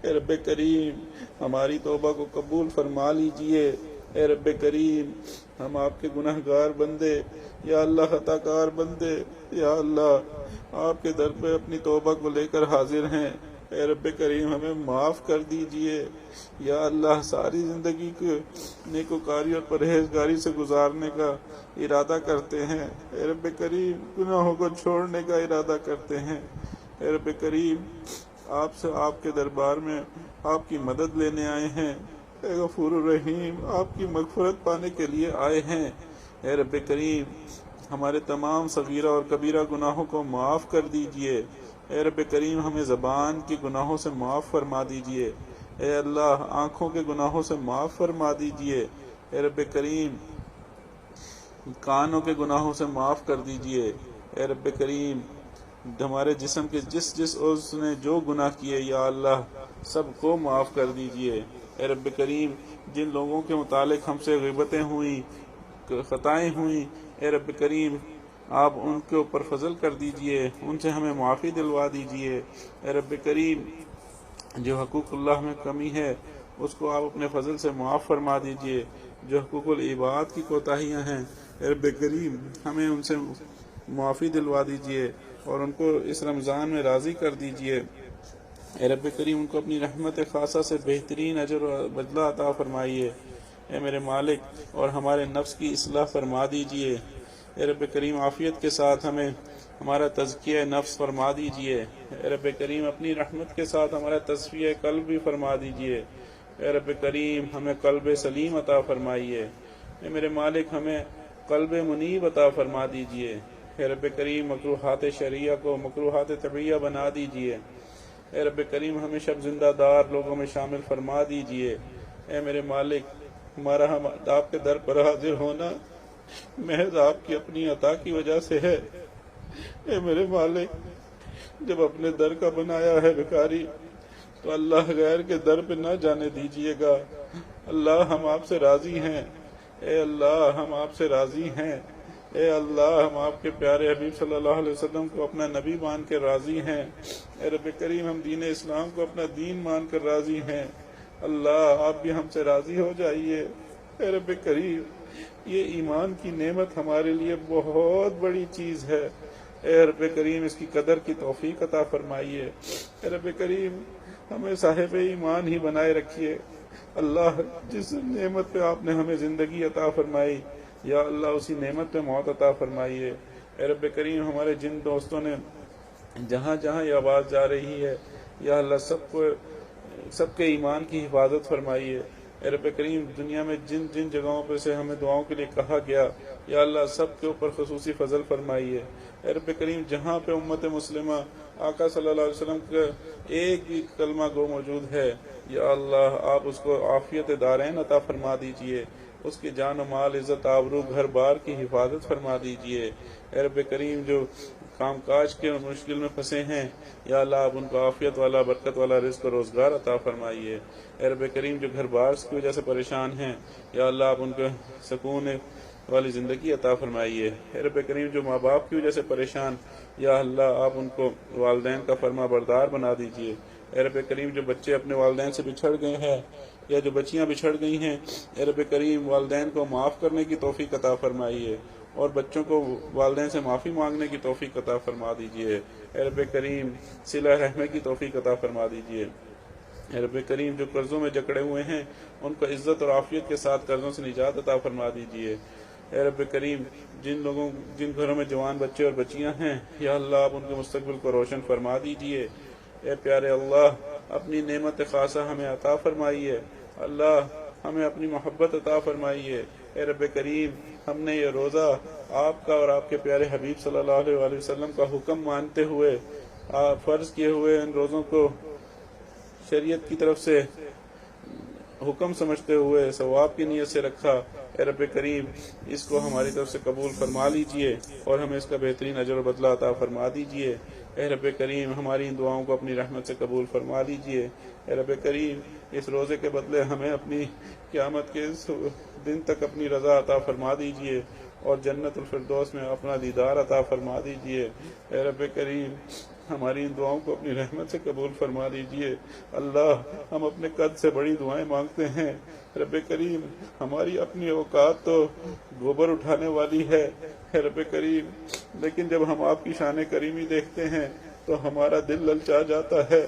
اے رب کریم ہماری توبہ کو قبول فرما لیجئے، اے رب کریم ہم آپ کے گناہ گار بندے، یا اللہ خطا کار بندے، یا اللہ آپ کے در پہ اپنی توبہ کو لے کر حاضر ہیں، اے رب کریم ہمیں معاف کر دیجئے، یا اللہ ساری زندگی کو نیکوکاری اور پرہیزگاری سے گزارنے کا ارادہ کرتے ہیں، اے رب کریم گناہوں کو چھوڑنے کا ارادہ کرتے ہیں، اے رب کریم آپ سے آپ کے دربار میں آپ کی مدد لینے آئے ہیں، اے غفور الرحیم آپ کی مغفرت پانے کے لیے آئے ہیں، اے رب کریم ہمارے تمام صغیرہ اور کبیرہ گناہوں کو معاف کر دیجئے، اے رب کریم ہمیں زبان کے گناہوں سے معاف فرما دیجئے، اے اللہ آنکھوں کے گناہوں سے معاف فرما دیجئے، اے رب کریم کانوں کے گناہوں سے معاف کر دیجئے، اے رب کریم ہمارے جسم کے جس عضو نے جو گناہ کیے یا اللہ سب کو معاف کر دیجئے، اے رب کریم جن لوگوں کے متعلق ہم سے غیبتیں ہوئیں، خطائیں ہوئیں، اے رب کریم آپ ان کے اوپر فضل کر دیجئے، ان سے ہمیں معافی دلوا دیجئے، اے رب کریم جو حقوق اللہ میں کمی ہے اس کو آپ اپنے فضل سے معاف فرما دیجئے، جو حقوق العباد کی کوتاہیاں ہیں اے رب کریم ہمیں ان سے معافی دلوا دیجئے اور ان کو اس رمضان میں راضی کر دیجئے، اے رب کریم ان کو اپنی رحمت خاصہ سے بہترین اجر و بدلہ عطا فرمائیے، اے میرے مالک اور ہمارے نفس کی اصلاح فرما دیجئے، اے رب کریم عافیت کے ساتھ ہمیں ہمارا تزکیہ نفس فرما دیجئے، اے رب کریم اپنی رحمت کے ساتھ ہمارا تصفیہ قلب بھی فرما دیجئے، اے رب کریم ہمیں قلب سلیم عطا فرمائیے، اے میرے مالک ہمیں قلب منیب عطا فرما دیجئے، اے رب کریم مکروہات شرعیہ کو مکروہات طبعیہ بنا دیجئے، اے رب کریم ہمیں شب زندہ دار لوگوں میں شامل فرما دیجئے، اے میرے مالک ہمارا آپ کے در پر حاضر ہونا محض آپ کی اپنی عطا کی وجہ سے ہے، اے میرے مالک جب اپنے در کا بنایا ہے بھکاری تو اللہ غیر کے در پہ نہ جانے دیجئے گا، اللہ ہم آپ سے راضی ہیں، اے اللہ ہم آپ سے راضی ہیں، اے اللہ ہم آپ کے پیارے حبیب صلی اللہ علیہ وسلم کو اپنا نبی مان کر راضی ہیں، اے رب کریم ہم دین اسلام کو اپنا دین مان کر راضی ہیں، اللہ آپ بھی ہم سے راضی ہو جائیے، اے رب کریم یہ ایمان کی نعمت ہمارے لیے بہت بڑی چیز ہے، اے رب کریم اس کی قدر کی توفیق عطا فرمائیے، اے رب کریم ہمیں صاحب ایمان ہی بنائے رکھیے، اللہ جس نعمت پہ آپ نے ہمیں زندگی عطا فرمائی یا اللہ اسی نعمت پہ موت عطا فرمائیے، اے رب کریم ہمارے جن دوستوں نے جہاں جہاں یہ آواز جا رہی ہے یا اللہ سب کے ایمان کی حفاظت فرمائیے۔ اے رب کریم دنیا میں جن جن جگہوں پہ سے ہمیں دعاؤں کے لیے کہا گیا یا اللہ سب کے اوپر خصوصی فضل فرمائیے۔ اے رب کریم جہاں پہ امت مسلمہ آقا صلی اللہ علیہ وسلم کا ایک بھی کلمہ گو موجود ہے یا اللہ آپ اس کو عافیت دارین عطا فرما دیجئے، اس کی جان و مال عزت آبرو گھر بار کی حفاظت فرما دیجئے۔ اے رب کریم جو کام کاج کے مشکل میں پھنسے ہیں یا اللہ آپ ان کو عافیت والا برکت والا رزق و روزگار عطا فرمائیے۔ اے رب کریم جو گھر بار کی وجہ سے پریشان ہیں یا اللہ آپ ان کو سکون والی زندگی عطا فرمائیے۔ اے رب کریم جو ماں باپ کی وجہ سے پریشان یا اللہ آپ ان کو والدین کا فرما بردار بنا دیجئے۔ اے رب کریم جو بچے اپنے والدین سے بچھڑ گئے ہیں یا جو بچیاں بچھڑ گئی ہیں، اے رب کریم والدین کو معاف کرنے کی توفیق عطا فرمائیے اور بچوں کو والدین سے معافی مانگنے کی توفیق عطا فرما دیجئے۔ اے رب کریم صلہ رحمی کی توفیق عطا فرما دیجئے۔ اے رب کریم جو قرضوں میں جکڑے ہوئے ہیں ان کو عزت اور عافیت کے ساتھ قرضوں سے نجات عطا فرما دیجئے۔ اے رب کریم جن گھروں میں جوان بچے اور بچیاں ہیں یا اللہ آپ ان کے مستقبل کو روشن فرما دیجئے۔ اے پیارے اللہ اپنی نعمت خاصہ ہمیں عطا فرمائیے، اللہ ہمیں اپنی محبت عطا فرمائیے۔ اے رب کریم ہم نے یہ روزہ آپ کا اور آپ کے پیارے حبیب صلی اللہ علیہ وآلہ وسلم کا حکم مانتے ہوئے فرض کیے ہوئے ان روزوں کو شریعت کی طرف سے حکم سمجھتے ہوئے ثواب کی نیت سے رکھا۔ اے رب کریم اس کو ہماری طرف سے قبول فرما لیجئے اور ہمیں اس کا بہترین اجر و بدلہ عطا فرما دیجئے۔ اے رب کریم ہماری ان دعاؤں کو اپنی رحمت سے قبول فرما لیجئے۔ اے رب کریم اس روزے کے بدلے ہمیں اپنی قیامت کے اس دن تک اپنی رضا عطا فرما دیجئے اور جنت الفردوس میں اپنا دیدار عطا فرما دیجئے۔ اے رب کریم ہماری ان دعاؤں کو اپنی رحمت سے قبول فرما دیجئے۔ اللہ ہم اپنے قد سے بڑی دعائیں مانگتے ہیں، رب کریم ہماری اپنی اوقات تو گوبر اٹھانے والی ہے رب کریم، لیکن جب ہم آپ کی شان کریمی دیکھتے ہیں تو ہمارا دل للچا جاتا ہے۔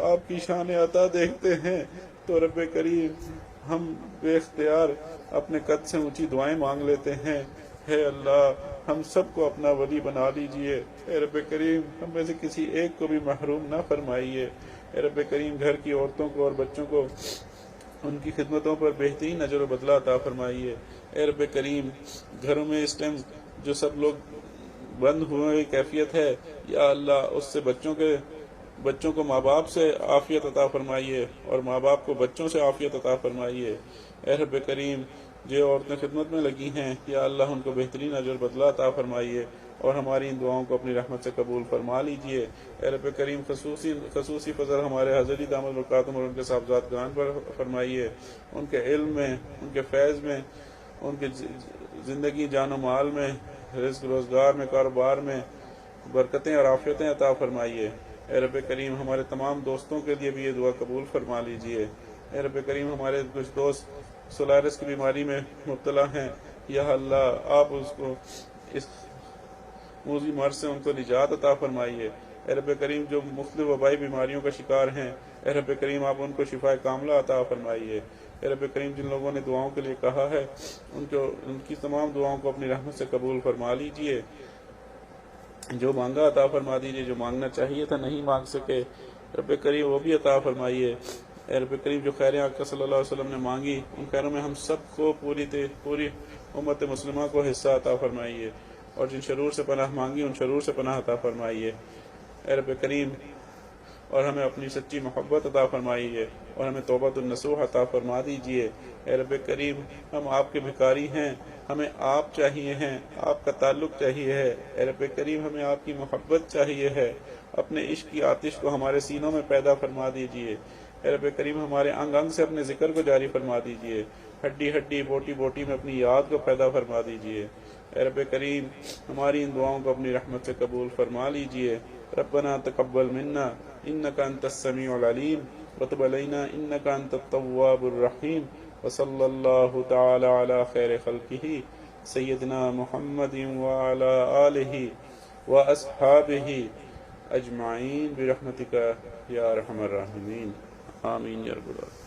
آپ کی شان عطا دیکھتے ہیں تو رب کریم ہم بے اختیار اپنے قد سے اونچی دعائیں مانگ لیتے ہیں۔ ہے اللہ ہم سب کو اپنا ولی بنا لیجئے۔ اے رب کریم ہم میں سے کسی ایک کو بھی محروم نہ فرمائیے۔ اے رب کریم گھر کی عورتوں کو اور بچوں کو ان کی خدمتوں پر بہترین اجر و بدلہ عطا فرمائیے۔ اے رب کریم گھروں میں اس ٹائم جو سب لوگ بند ہوئے کیفیت ہے یا اللہ اس سے بچوں کو ماں باپ سے عافیت عطا فرمائیے اور ماں باپ کو بچوں سے عافیت عطا فرمائیے۔ اے رب کریم جو عورتیں خدمت میں لگی ہیں یا اللہ ان کو بہترین اجر و بدلہ عطا فرمائیے اور ہماری ان دعاؤں کو اپنی رحمت سے قبول فرما لیجئے۔ اے رب کریم خصوصی فضل ہمارے حضرت دامت برکاتہم اور ان کے صاحبزاد گان پر فرمائیے، ان کے علم میں، ان کے فیض میں، ان کے زندگی جان و مال میں، رزق روزگار میں، کاروبار میں برکتیں اور عافیتیں عطا فرمائیے۔ اے رب کریم ہمارے تمام دوستوں کے لیے بھی یہ دعا قبول فرما لیجئے۔ اے رب کریم ہمارے کچھ دوست سولارس کی بیماری میں مبتلا ہیں یا اللہ آپ اس کو اس موذی مرض سے ان کو نجات عطا فرمائیے۔ اے رب کریم جو مختلف وبائی بیماریوں کا شکار ہیں اے رب کریم آپ ان کو شفا کاملہ عطا فرمائیے۔ اے رب کریم جن لوگوں نے دعاؤں کے لیے کہا ہے ان کی تمام دعاؤں کو اپنی رحمت سے قبول فرما لیجئے۔ جو مانگا عطا فرما دیجئے، جو مانگنا چاہیے تھا نہیں مانگ سکے رب کریم وہ بھی عطا فرمائیے۔ اے رب کریم جو خیریں آقا صلی اللہ علیہ وسلم نے مانگی ان خیروں میں ہم سب کو پوری امت مسلمہ کو حصہ عطا فرمائیے اور جن شرور سے پناہ مانگی ان شرور سے پناہ عطا فرمائیے۔ اے رب کریم اور ہمیں اپنی سچی محبت عطا فرمائیے اور ہمیں توبۃ النصوح عطا فرما دیجئے۔ اے رب کریم ہم آپ کے بھکاری ہیں، ہمیں آپ چاہیے ہیں، آپ کا تعلق چاہیے ہے۔ اے رب کریم ہمیں آپ کی محبت چاہیے ہے، اپنے عشق کی آتش کو ہمارے سینوں میں پیدا فرما دیجئے۔ اے رب کریم ہمارے انگ انگ سے اپنے ذکر کو جاری فرما دیجئے، ہڈی ہڈی بوٹی بوٹی میں اپنی یاد کو پیدا فرما دیجئے۔ اے رب کریم ہماری ان دعاؤں کو اپنی رحمت سے قبول فرما لیجئے۔ ربنا تقبل منا انک انت السمیع العلیم وتب علینا انک انت التواب الرحیم وصلی اللہ تعالی علی خیر خلقہ سیدنا محمد وعلی آلہ واصحابہ اجمعین برحمتک یا ارحم الراحمین آمین یا رب العالمین۔